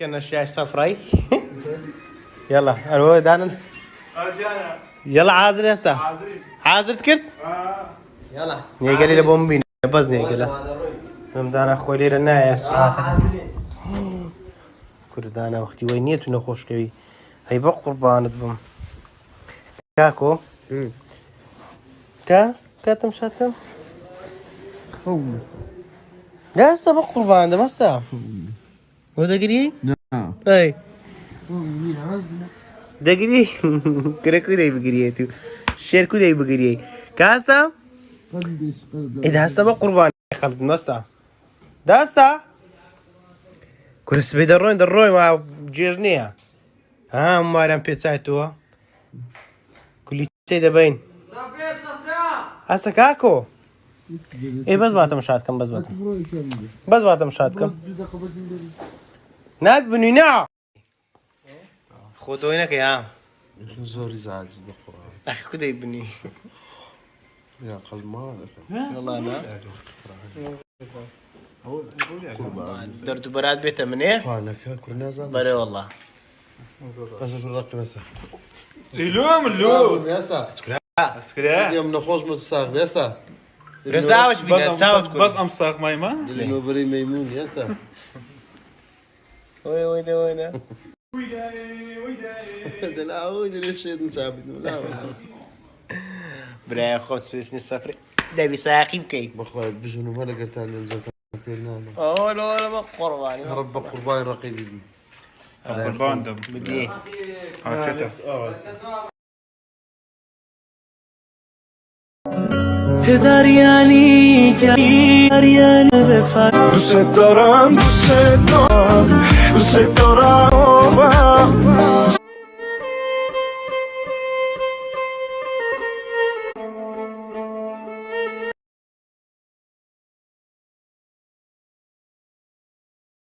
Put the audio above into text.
كنا الشاي صفراي. يلا الو دانا يلا عازر يا اسطى عازر تكرت يلا نيجي لي بومبين بس نيجي له دانا خويلي رنا يا اسطى كردانا وقتي وينيت ونخوش كوي هي بقربان بم كاكو كاتم شات كم لا اسطى بقربان ده مسا وده قري نعم اي دقري كركو داي بقريتو شيركو داي بقري كاسا اذا هسه بقربان خمد مستا داستا كرس بيدروي ما جيرنيها ها مارم بيتسايتو كل سيده باين هسه كاكو ايه بس باتم شاتكم بس باتم شاتكم ناد بنينا خودو هناك يا زوري زعزي بقرا اخي كده يبني يا قل ما والله انا درت براد بيته من ايه؟ انا كل ناس بري والله بس اقول لك بس اللوم يا اسطى اسكرا يوم نخوش متساق يا اسطى رساوش بدنا تساوت بس امساق مايما لانه بري ميمون يا اسطى وي ده لا هو يدري شيء نثابت لا برا خوس بسني السفر ده بيساقي بكي بخوي بجنو ما لقيت عندي زلتنا اوه لا ما قرباني رب قربان رقيبي قربان دم بدي عافيته دوست دارم دوست